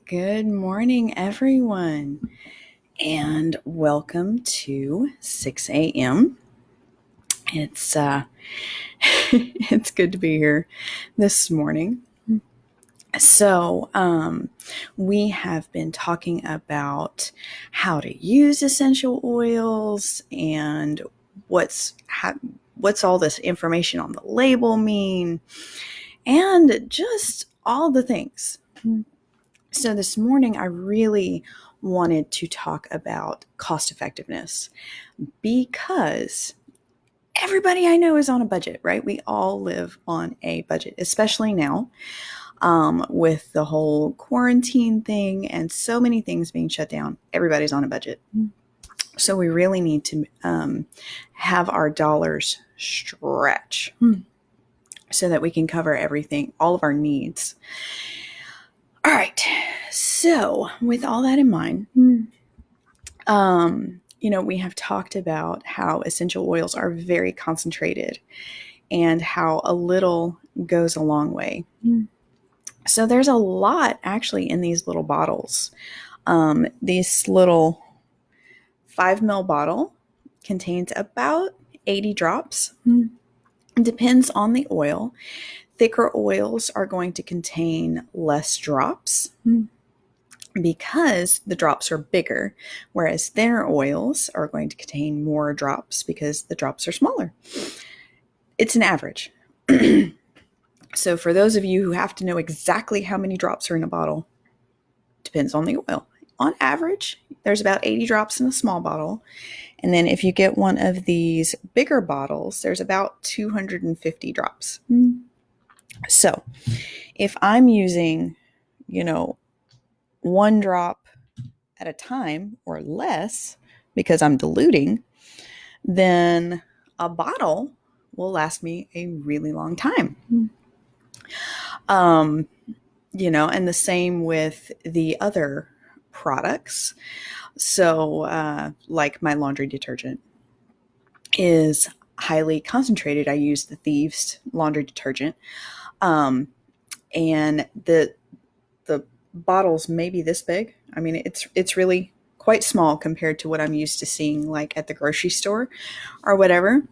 Good morning, everyone, and welcome to 6 a.m. It's it's good to be here this morning. So, we have been talking about how to use essential oils and what's what's all this information on the label mean, and just all the things. So this morning, I really wanted to talk about cost effectiveness because everybody I know is on a budget, right? We all live on a budget, especially now with the whole quarantine thing and so many things being shut down. Everybody's on a budget. So we really need to have our dollars stretch so that we can cover everything, all of our needs. All right. So, with all that in mind, we have talked about how essential oils are very concentrated and how a little goes a long way. So, there's a lot actually in these little bottles. This little 5 ml bottle contains about 80 drops. It depends on the oil. Thicker oils are going to contain less drops because the drops are bigger, whereas thinner oils are going to contain more drops because the drops are smaller. It's an average. So for those of you who have to know exactly how many drops are in a bottle, depends on the oil. On average, there's about 80 drops in a small bottle. And then if you get one of these bigger bottles, there's about 250 drops. So if I'm using, 1 drop at a time or less because I'm diluting, then a bottle will last me a really long time. And the same with the other products. So, like my laundry detergent is highly concentrated. I use the Thieves laundry detergent. And the bottles may be this big. I mean, it's really quite small compared to what I'm used to seeing like at the grocery store or whatever.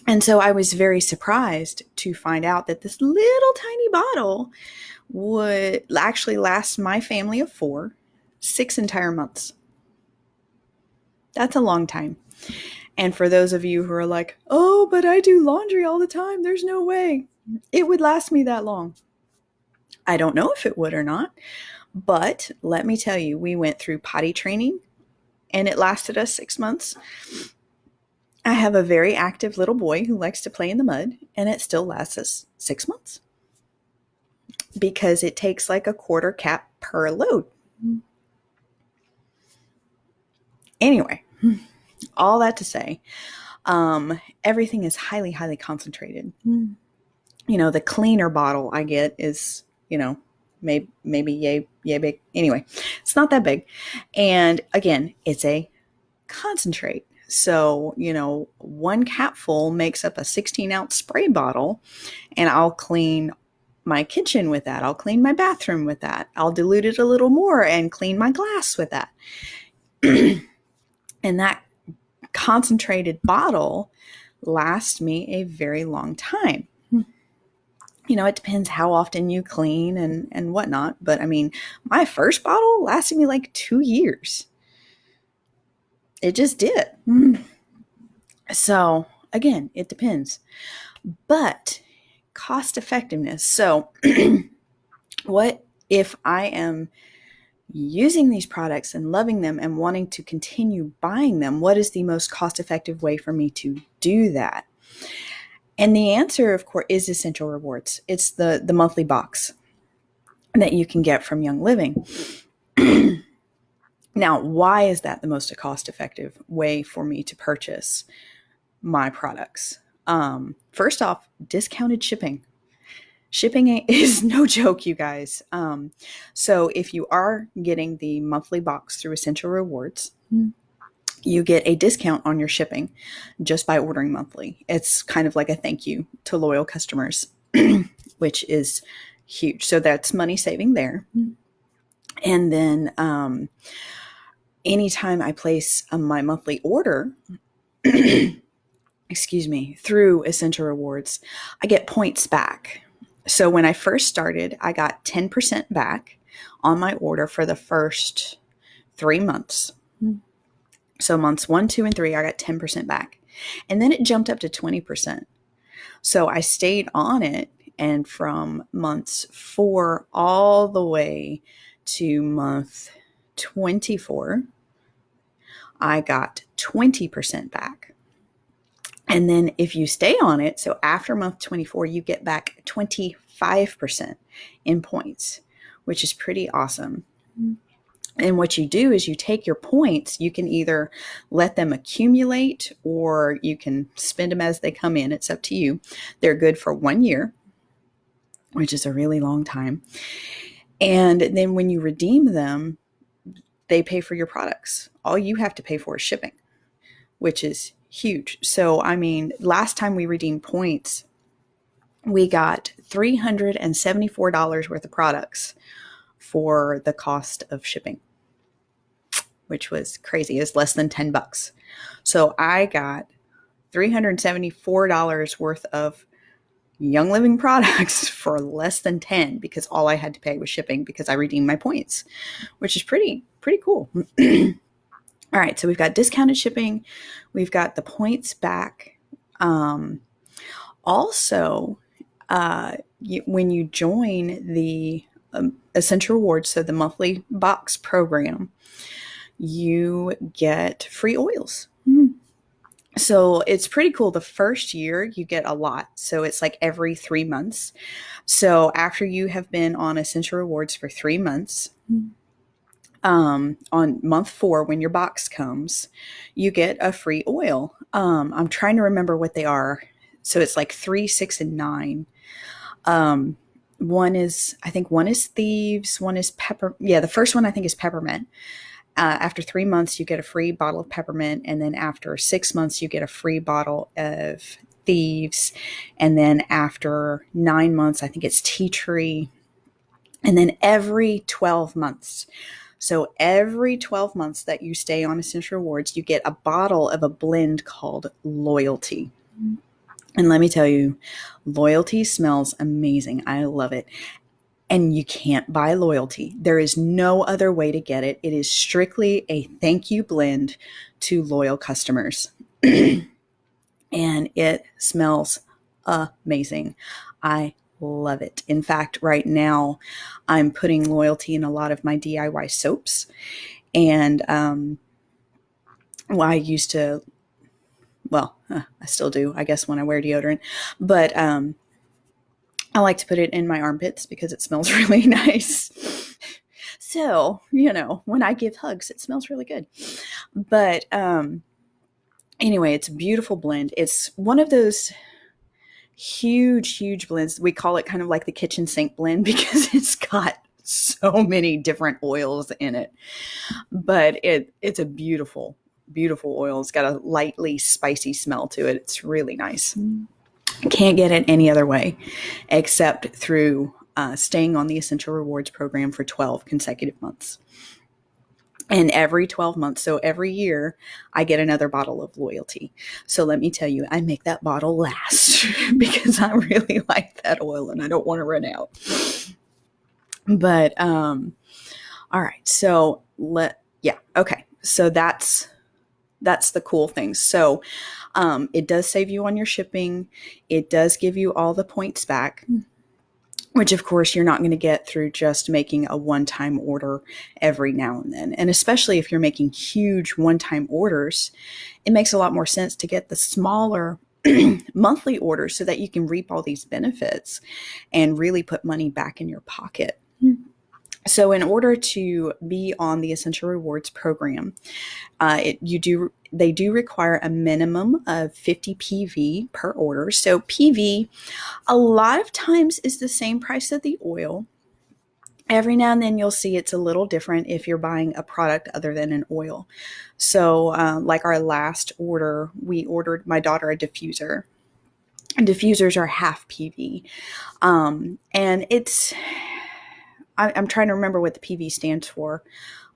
And so I was very surprised to find out that this little tiny bottle would actually last my family of 4, 6 entire months. That's a long time. And for those of you who are like, oh, but I do laundry all the time, there's no way it would last me that long. I don't know if it would or not, but let me tell you, we went through potty training and it lasted us 6 months. I have a very active little boy who likes to play in the mud, and it still lasts us 6 months because it takes like a quarter cap per load. Anyway, all that to say, everything is highly, highly concentrated. The cleaner bottle I get is, maybe yay big. Anyway, it's not that big. And again, it's a concentrate. So, 1 capful makes up a 16-ounce spray bottle, and I'll clean my kitchen with that. I'll clean my bathroom with that. I'll dilute it a little more and clean my glass with that. And that concentrated bottle lasts me a very long time. It depends how often you clean and whatnot. But I mean, my first bottle lasted me like 2 years. It just did. So again, it depends. But cost effectiveness. So what if I am using these products and loving them and wanting to continue buying them? What is the most cost effective way for me to do that? And the answer, of course, is Essential Rewards. It's the monthly box that you can get from Young Living. Now, why is that the most cost-effective way for me to purchase my products? First off, discounted shipping. Shipping is no joke, you guys. So if you are getting the monthly box through Essential Rewards, you get a discount on your shipping just by ordering monthly. It's kind of like a thank you to loyal customers, which is huge. So that's money saving there. And then anytime I place my monthly order, excuse me, through Essential Rewards, I get points back. So when I first started, I got 10% back on my order for the first 3 months. So months 1, 2, and 3, I got 10% back. And then it jumped up to 20%. So I stayed on it. And from months 4 all the way to month 24, I got 20% back. And then if you stay on it, so after month 24, you get back 25% in points, which is pretty awesome. And what you do is you take your points, you can either let them accumulate or you can spend them as they come in. It's up to you. They're good for 1 year, which is a really long time. And then when you redeem them, they pay for your products. All you have to pay for is shipping, which is huge. So, I mean, last time we redeemed points, we got $374 worth of products for the cost of shipping, which was crazy. It's less than $10. So I got $374 worth of Young Living products for less than 10 because all I had to pay was shipping because I redeemed my points, which is pretty cool. All right, so we've got discounted shipping. We've got the points back. Also, when you join the Essential Rewards, so the monthly box program, you get free oils. So it's pretty cool. The first year you get a lot. So it's like every 3 months. So after you have been on Essential Rewards for 3 months, on month 4, when your box comes, you get a free oil. I'm trying to remember what they are. So it's like 3, 6, and 9. One is thieves. One is pepper. Yeah, the first one I think is peppermint. After 3 months, you get a free bottle of peppermint. And then after 6 months, you get a free bottle of thieves. And then after 9 months, I think it's tea tree. And then every 12 months. So every 12 months that you stay on Essential Rewards, you get a bottle of a blend called Loyalty. And let me tell you, Loyalty smells amazing. I love it. And you can't buy Loyalty. There is no other way to get it. It is strictly a thank you blend to loyal customers. And it smells amazing. I love it. In fact, right now I'm putting Loyalty in a lot of my DIY soaps. And I used to, I still do, I guess, when I wear deodorant. But I like to put it in my armpits because it smells really nice. So, when I give hugs, it smells really good. But anyway, it's a beautiful blend. It's one of those huge blends. We call it kind of like the kitchen sink blend because it's got so many different oils in it. But it's a beautiful oil. It's got a lightly spicy smell to it. It's really nice. Can't get it any other way except through staying on the Essential Rewards program for 12 consecutive months. And every 12 months, so every year, I get another bottle of Loyalty. So let me tell you, I make that bottle last because I really like that oil and I don't want to run out. But, all right. So okay. So that's the cool thing. So it does save you on your shipping. It does give you all the points back, which of course you're not going to get through just making a one-time order every now and then. And especially if you're making huge one-time orders, it makes a lot more sense to get the smaller monthly orders so that you can reap all these benefits and really put money back in your pocket. So in order to be on the Essential Rewards program, they do require a minimum of 50 PV per order. So PV, a lot of times, is the same price of the oil. Every now and then you'll see it's a little different if you're buying a product other than an oil. So like our last order, we ordered my daughter a diffuser. And diffusers are half PV. And it's I'm trying to remember what the PV stands for.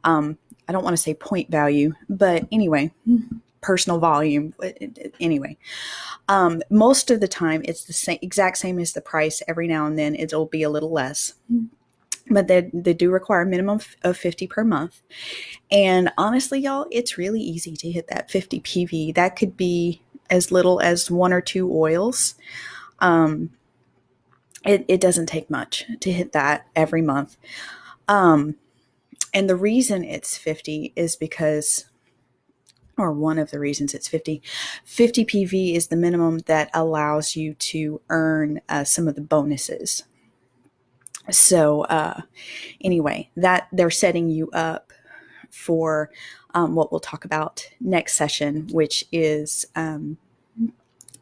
I don't want to say point value, but anyway, personal volume. Anyway, most of the time it's the same, exact same as the price. Every now and then it'll be a little less, but they do require a minimum of 50 per month. And honestly, y'all, it's really easy to hit that 50 PV. That could be as little as 1 or 2 oils. It doesn't take much to hit that every month. And the reason it's 50 is because, or one of the reasons it's 50 PV is the minimum that allows you to earn some of the bonuses. So anyway, that they're setting you up for what we'll talk about next session, which is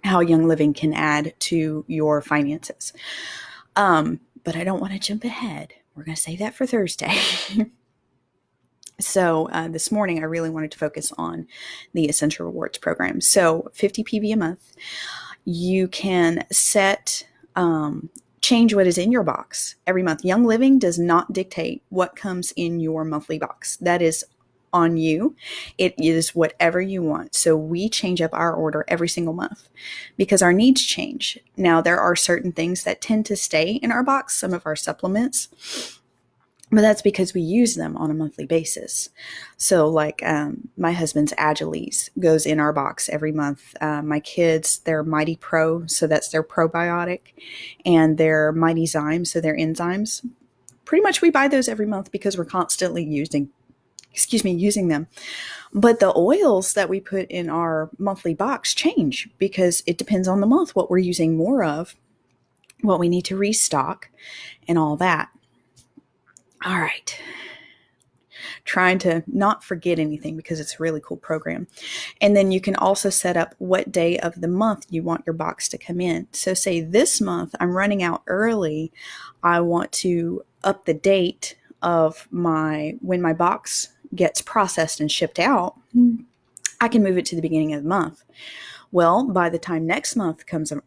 how Young Living can add to your finances. But I don't want to jump ahead. We're going to save that for Thursday. So this morning, I really wanted to focus on the Essential Rewards program. So 50 PV a month, you can set, change what is in your box every month. Young Living does not dictate what comes in your monthly box. That is on you. It is whatever you want. So we change up our order every single month because our needs change. Now, there are certain things that tend to stay in our box, some of our supplements, but that's because we use them on a monthly basis. So like my husband's Agiles goes in our box every month. My kids, their Mighty Pro, so that's their probiotic, and their Mighty Zyme, so their enzymes. Pretty much we buy those every month because we're constantly using them. But the oils that we put in our monthly box change because it depends on the month what we're using more of, what we need to restock, and all that. All right. Trying to not forget anything because it's a really cool program. And then you can also set up what day of the month you want your box to come in. So say this month I'm running out early. I want to up the date of when my box gets processed and shipped out. I can move it to the beginning of the month. Well, by the time next month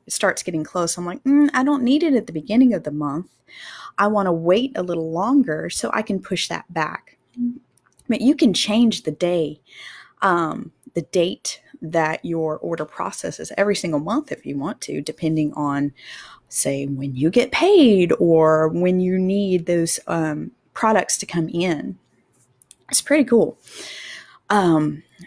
starts getting close, I'm like, I don't need it at the beginning of the month. I want to wait a little longer so I can push that back. But you can change the day, the date that your order processes every single month if you want to, depending on, say, when you get paid or when you need those products to come in. It's pretty cool.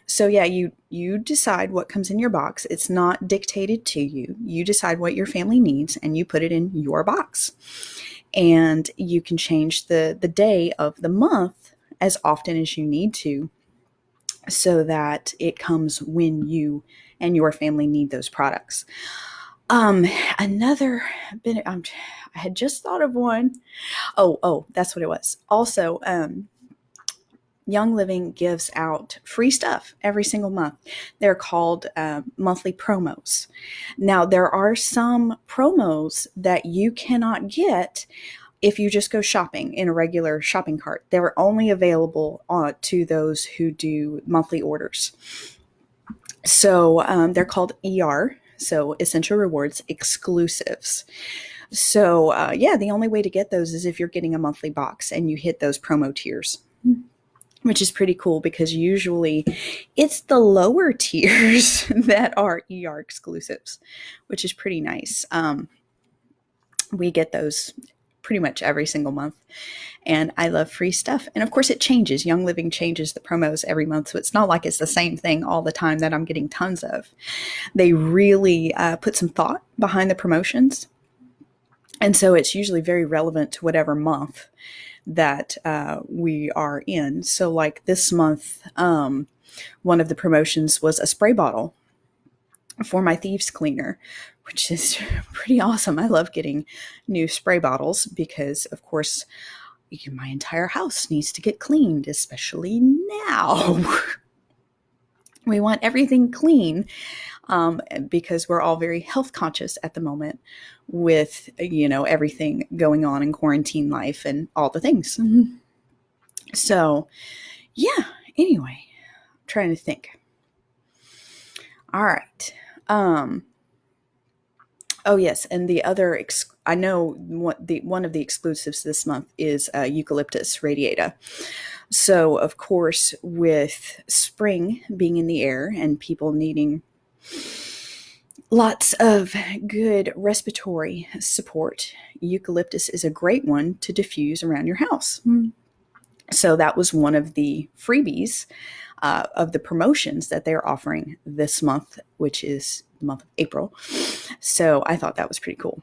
So yeah, you decide what comes in your box. It's not dictated to you. You decide what your family needs and you put it in your box. And you can change the day of the month as often as you need to so that it comes when you and your family need those products. Another bit, I had just thought of one. Oh, that's what it was. Also, Young Living gives out free stuff every single month. They're called monthly promos. Now, there are some promos that you cannot get if you just go shopping in a regular shopping cart. They're only available to those who do monthly orders. So they're called ER, so Essential Rewards Exclusives. So yeah, the only way to get those is if you're getting a monthly box and you hit those promo tiers, which is pretty cool because usually it's the lower tiers that are ER exclusives, which is pretty nice. We get those pretty much every single month, and I love free stuff. And of course it changes. Young Living changes the promos every month, so it's not like it's the same thing all the time that I'm getting tons of. They really put some thought behind the promotions, and so it's usually very relevant to whatever month that we are in. So like this month, one of the promotions was a spray bottle for my thieves cleaner, which is pretty awesome. I love getting new spray bottles because, of course, my entire house needs to get cleaned, especially now. We want everything clean because we're all very health conscious at the moment with, everything going on in quarantine life and all the things. So, yeah, anyway, I'm trying to think. All right. Oh yes, and the other I know one of the exclusives this month is Eucalyptus radiata. So of course, with spring being in the air and people needing lots of good respiratory support, eucalyptus is a great one to diffuse around your house. So that was one of the freebies of the promotions that they're offering this month, which is the month of April. So I thought that was pretty cool.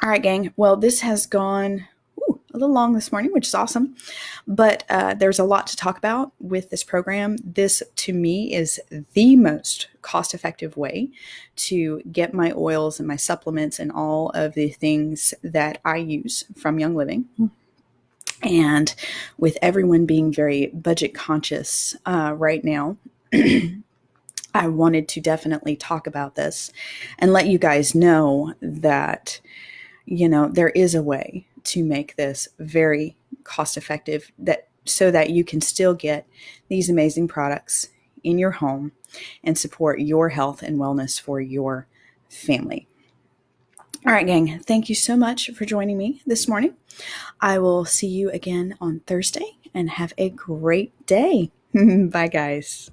All right, gang. Well, this has gone a little long this morning, which is awesome. But there's a lot to talk about with this program. This, to me, is the most cost-effective way to get my oils and my supplements and all of the things that I use from Young Living. And with everyone being very budget conscious right now, I wanted to definitely talk about this and let you guys know that, there is a way to make this very cost effective, that so that you can still get these amazing products in your home and support your health and wellness for your family. All right, gang, thank you so much for joining me this morning. I will see you again on Thursday and have a great day. Bye, guys.